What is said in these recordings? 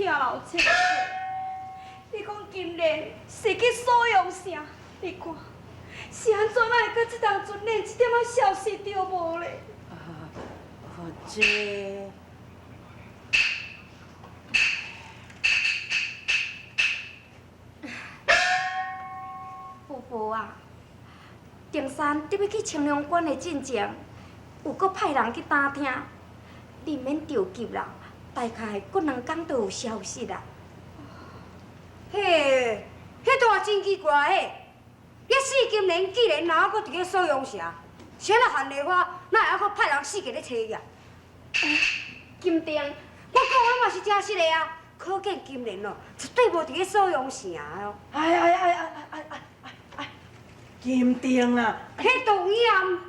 老千岁，你讲今日是去所用啥？你看，是安怎会搁这当阵连一点仔消息都无咧？这。婆婆啊，丁山得要去青龙关的进前，有搁派人去打听，你免着急啦，大概过2天就有消息啦。嘿，迄段真奇怪嘿！迄四金莲既然哪搁伫个锁阳城，谁若hand的话，哪会还搁派人四个咧找伊啊？金丁，我讲的嘛是真实的啊！可见金莲哦，绝对无伫个锁阳城哦。金丁啊！迄毒烟，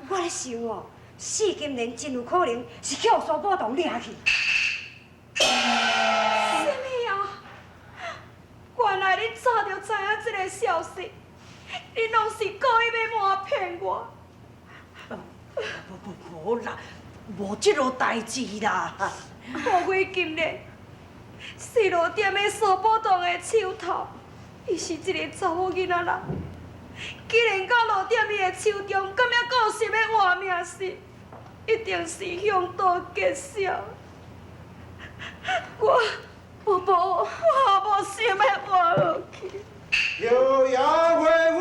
我咧想哦，四金莲真有可能是去互苏宝洞掠去。什么啊？原来你早就知影这个消息，你拢是故意要瞒骗我。无啦，无这落代志啦。我为今日四路店的苏宝洞的手头，伊是一个查某囡仔人。既然到路店伊的手中，敢还顾心要活命死，一定是凶多吉少。我无想要活落去。有牙恢复。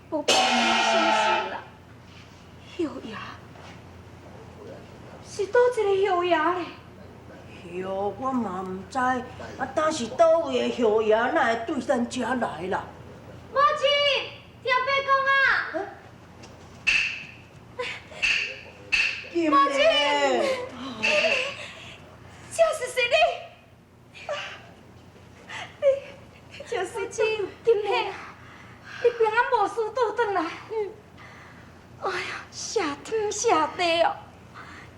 我不相信啦，后牙是倒一个后牙咧？后我嘛唔知，但是倒位的后爷哪会对咱遮来啦？母亲，听爸讲啊！金母亲，莲，就是你，就是金莲，你平安无事倒转来。哎呀，谢天谢地哦！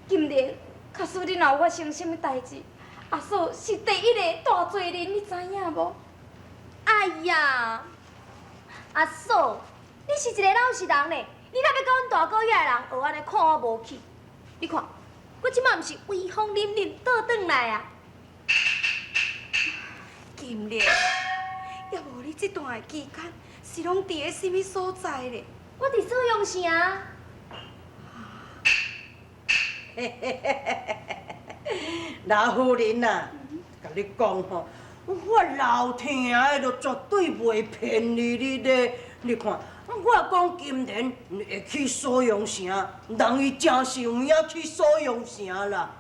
金莲，假使你若有发生什么代志，阿嫂是第一个大罪人，你知影无？哎呀，阿嫂，你是一个老实人呢，你哪要甲阮大哥遐的人学安尼看我无起？你看，我即摆毋是威风凛凛倒转来啊！金莲，要无你这段的期间是拢伫咧什么所在咧？我伫锁阳城。老夫人啊，甲你讲吼，我老天的就绝对袂骗你咧。你看，我讲今年会去锁阳城，人伊真是有影去锁阳城啦。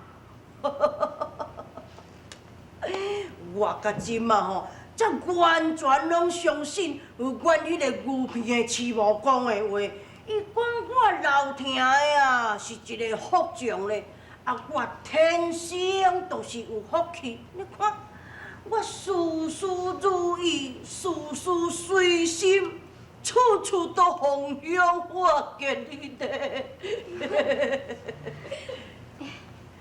我甲即马吼，才完全拢相信有关迄个牛皮的饲某讲的话。伊讲我老天的啊，是一个福将咧，我天生就是有福气。你看，我事事如意，事事随心，处处都逢香化见你咧。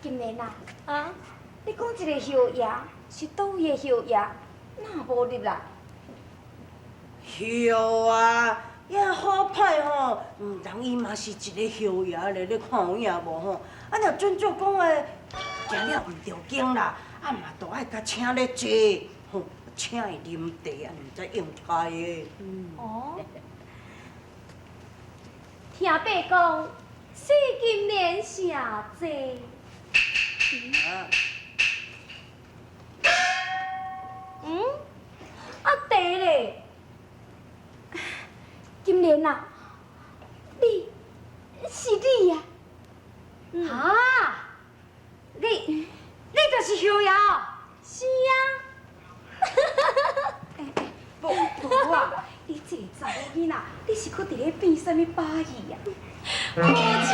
金莲啊，你讲一个后爷是倒位的后爷，哪无入来？后啊！也好歹吼，人伊嘛是一个后爷咧，你看有影无吼？若准照讲的，行了毋着紧啦，嘛都爱甲请咧坐，吼，请伊啉茶啊，毋知用菜的。哦，听爸讲，四金莲下济。茶咧，金莲啊，你是你呀？啊，你就是后爷哦？是啊。无啊，你这个查某囡仔，你是搁伫咧变什么把戏呀？母亲。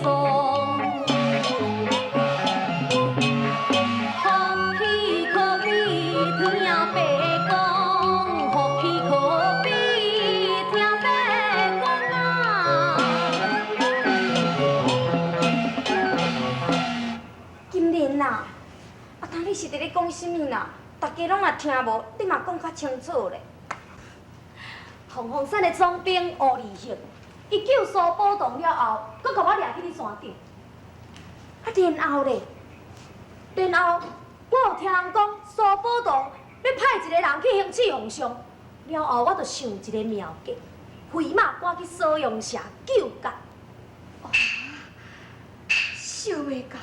公。何必可比听白讲，何必可比听白讲啊！金莲呐，啊，当你是伫咧讲什么啦？大家拢也听无，你嘛讲较清楚咧。凤山的总兵吴立行，伊救苏宝洞了后，搁甲我掠去你山顶。啊，然后咧，然后我有听人讲苏宝洞要派一个人去兴起皇上，了后我就想一个妙计，飞马赶去苏阳社救驾。想袂到，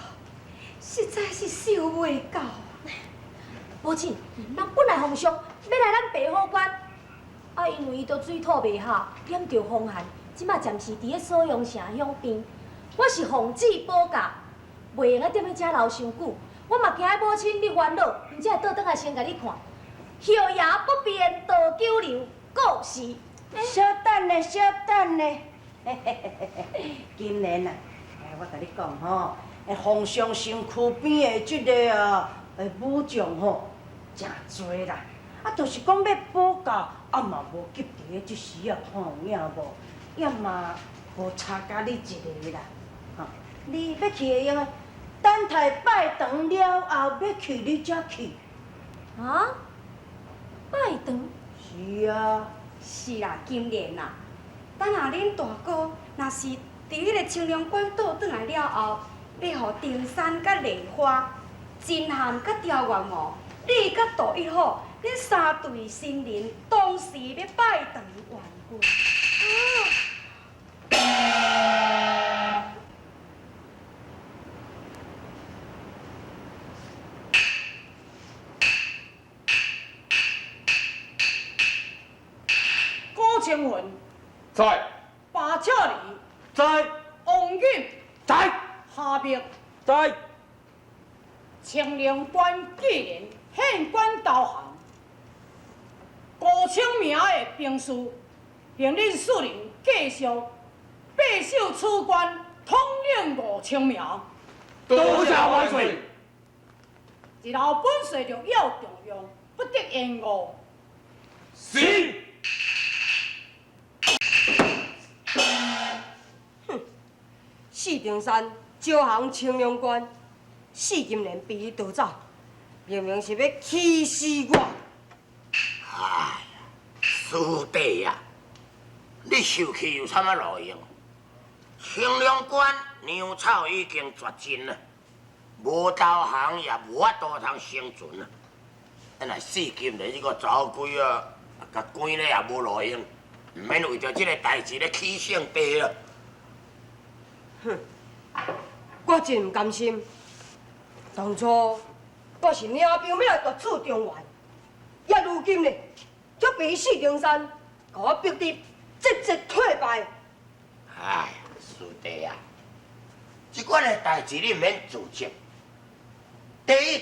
实在是想袂到。无钱，人本来皇上要来咱白虎关，啊，因为伊都水土袂好，染着风寒，即马暂时伫咧苏阳城乡边。我是奉旨保驾，袂用啊踮咧遮留伤久。我嘛惊母亲你烦恼，毋则会倒转来先甲你看。后爷不便道久留，故事。小等咧，小等咧，金莲啊，我甲你讲吼，皇上身躯边的即个武将吼，真多啦。啊，就是讲要保驾，啊嘛无急伫即时啊，看有影无？要嘛无差甲你一个啦。吼，你要去会用诶，等待拜堂了后，要去你才去。啊？拜堂？是啊。是啦，金莲啦，等下恁大哥若是伫迄个清凉馆倒转来了后，要互丁山甲梨花、真汉甲刁元哦，你甲杜一号，恁三对新人当时要拜堂圆婚。高清云，在，巴巧里，在，王允，在，夏密，在，清凉关纪念县管导行，高清名的兵士，命令四人继续备守此关，统领5,000名。多谢万岁。日后本岁就要重用，不得延误。是。四顶山招行清凉关，四金莲被伊夺走，明明是要气死我。哎呀，师弟呀，你受气有啥物路用？清凉关粮草已经绝尽了，无导航也无法度通生存啊！咱若四金莲这个走鬼啊，甲关咧也无路用，唔免为着这个代志咧起性地了。我真唔甘心，当初我是领兵要来夺取中原，也如今呢，却被四顶山甲我逼得节节退败。哎呀，师弟啊，这款的代志你唔免自责。第一，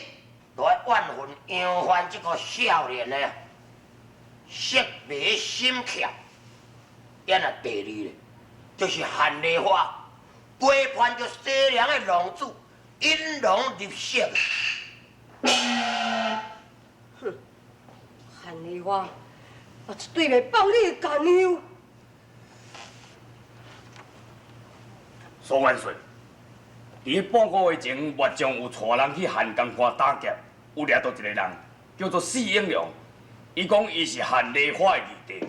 就要万分扬帆这个少年的色迷心窍；也那第二咧，就是韩梨花背叛着西凉的龙主，引龙入室。韩梨花，我绝对袂放你干休。苏万岁，伫半个月前，岳将有带人去汉江关打劫，有掠到一个人，叫做释应龙。伊讲伊是韩梨花的义弟。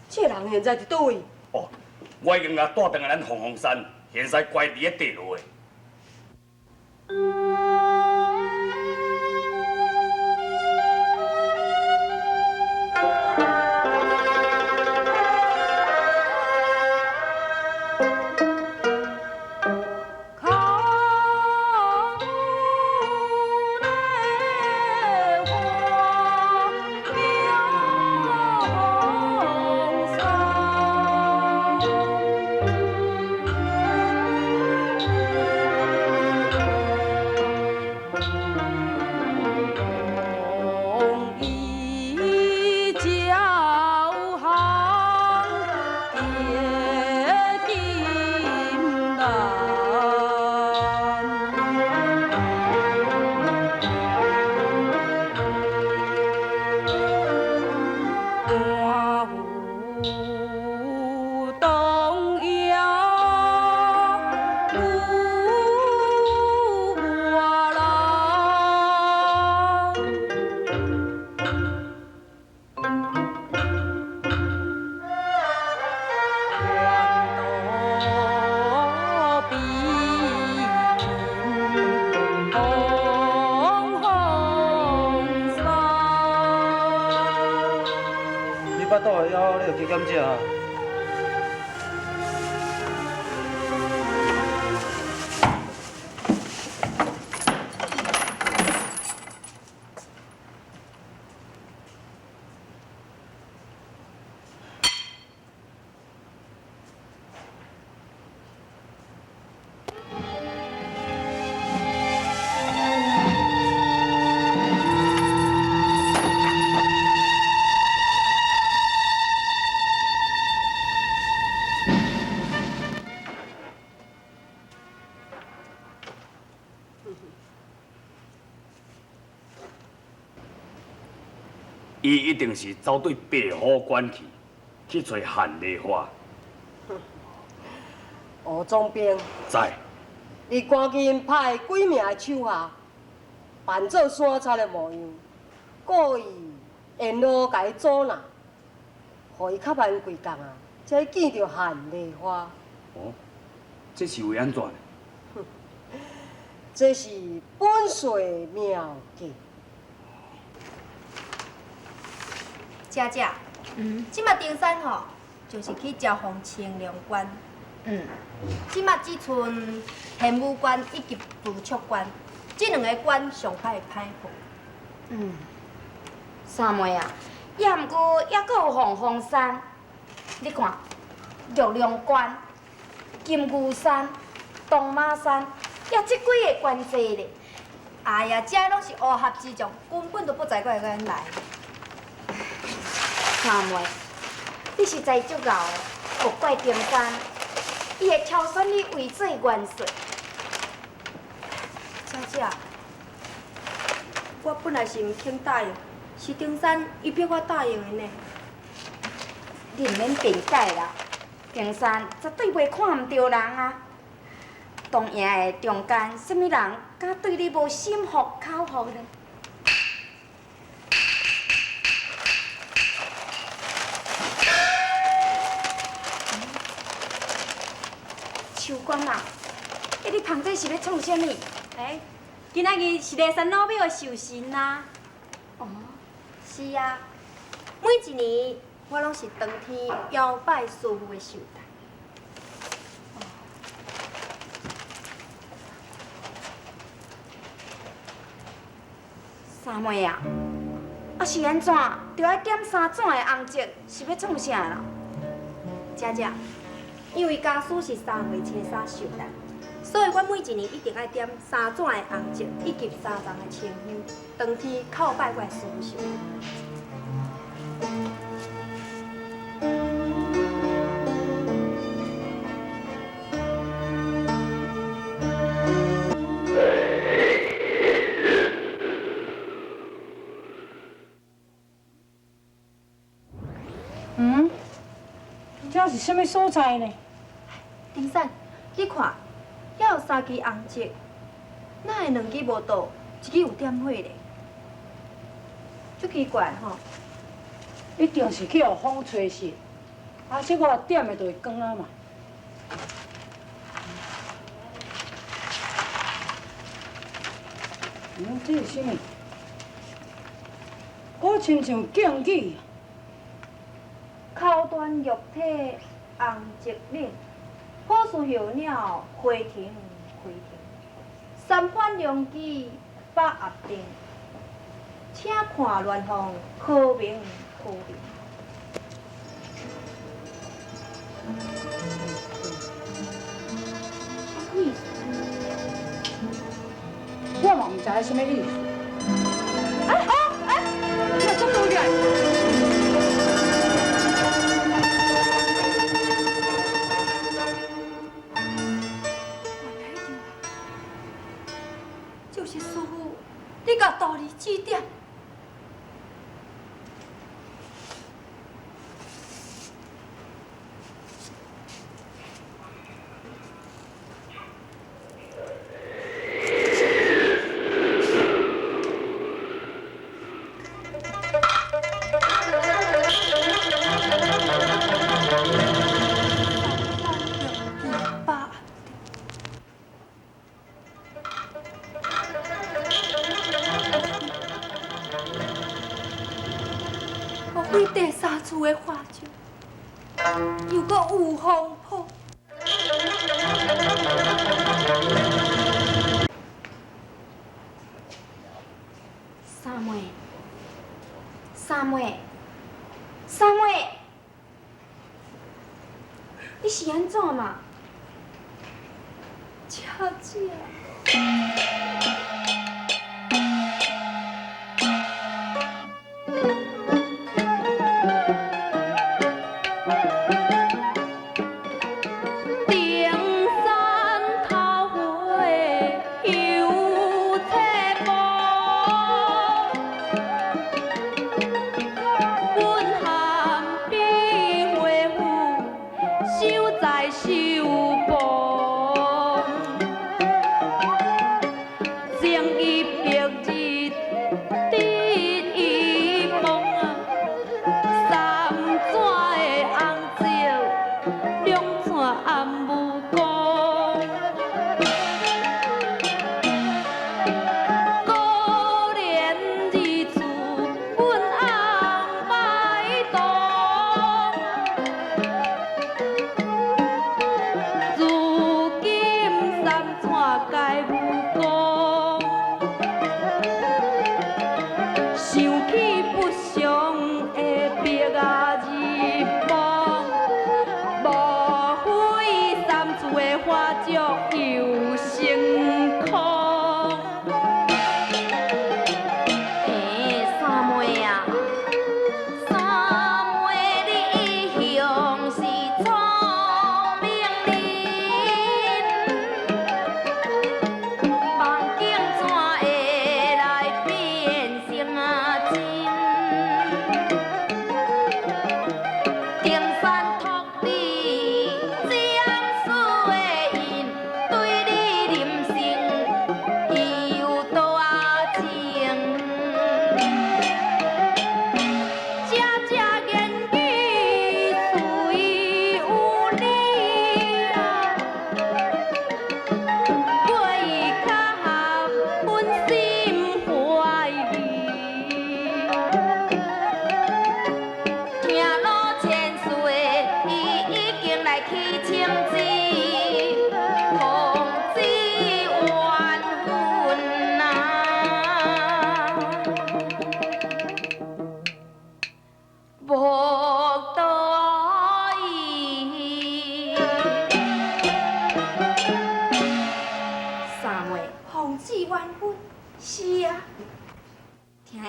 这人现在伫倒位？哦，我已经甲带转来咱凤山，现在关伫咧地牢的。哎呦，加减少啊！伊一定是走对白虎关去找韩丽花。吴总兵，知，你赶紧派几名的手下扮做山贼的模样，故意沿路甲伊阻拦，互伊较慢归工啊，才会见着韩丽花。哦，这是为安怎呢？这是本岁妙计。姐姐，即马登山吼，就是去招访清凉关。即马只剩玄武关以及武曲关，这两个关上歹歹过。三妹啊，也毋过还阁有凤凰山，你看，玉龙关、金牛山、东马山，也即几个关系咧。哎呀，这拢是乌合之众，根本都不知我会咱来。三妹，你实在足敖的，学过登山，伊会挑选你为做元帅。姐姐，我本来是毋肯答应，是登山伊逼我答应的呢。你毋免辩解啦，登山绝对袂看毋着人啊。当赢的中间，什么人敢对你无心服口服呢？秋官啊，你旁底是要创啥物？今仔日是梨山老庙的寿神啊。哦，是啊，每一年我拢是当天邀拜师傅的寿诞。三妹啊，是安怎？着要点3种的红烛，是要创啥啦？姐姐，因为家属是3月初3寿诞，所以我每一年一定要点3种的红烛以及3丛的清香，当天叩拜我的师傅寿诞。这是什么所在呢？丁山，你看，遐有3支红烛，哪会2支无倒，1支有点火咧？足奇怪吼！一定是去互风吹熄，啊，说我点的就会光啊嘛。这是什么？我亲像敬语。口端玉体红烛领，朴树候鸟花亭花亭，三番良机百合定，请看鸾凤科明科明。啥意思？我嘛唔知什么意思。这这么远？就是师傅，你甲道理指点。我为第3次的化酒，又搁有风波。三妹，三妹，三妹，你是安怎嘛？姐姐。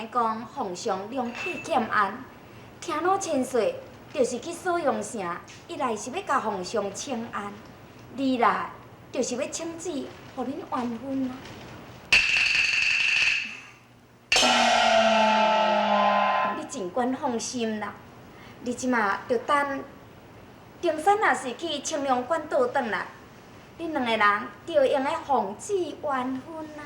讲皇上量体检案，听老千岁就是去锁阳城，一来是要甲皇上请安，二来就是要请旨，互恁完婚啊！你尽管放心啦，你即马就等丁山若是去清凉馆倒转来，恁两个人就用个奉旨完婚啊！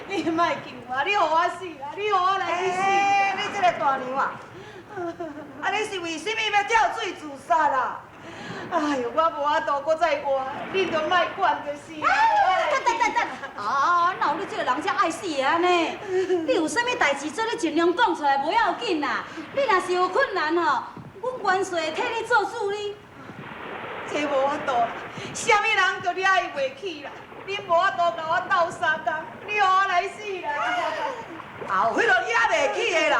你莫救我，你互我死啦！你互我来去死！你这个大娘啊！啊，你是为什么要跳水自杀啦？哎呦，我无法度搁再活，你着莫管就是啦。等，哪有你这个人才爱死的安尼？你有啥物代志做，你尽量讲出来，无要紧啦。你若是有困难吼，阮元帅替你做主呢。这无法度啦，啥物人着了伊袂起啦。你无法度甲我斗相共，你互我来死啦！啊，有迄落惹袂起的人，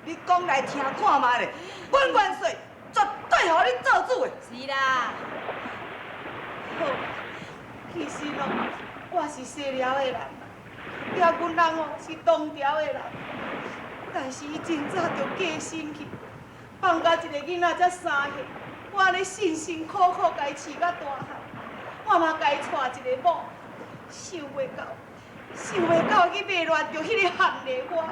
你讲来听看卖咧。本元帅绝对互你做主的。是啦。好，其实咯，我是西寮的人，也阮人哦是东条的人，但是伊真早就过身去，放甲一个囡仔才3岁，我安尼辛辛苦苦甲伊饲到大汉，我嘛甲伊带一个某。想袂到去卖乱着迄个汉的我。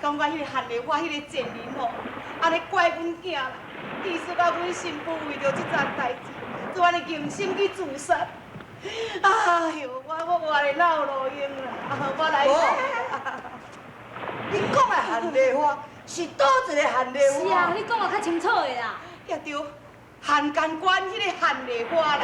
感觉迄个韩丽花迄个贱人吼，安尼怪阮囝啦，意思到阮新妇为着即桩代志，就安尼硬心去自杀。哎呦，我活咧闹路用啦，我来。你讲的韩丽花是倒一个韩丽花？是啊，你讲啊较清楚的啦。也对，汉监馆迄个韩丽花啦。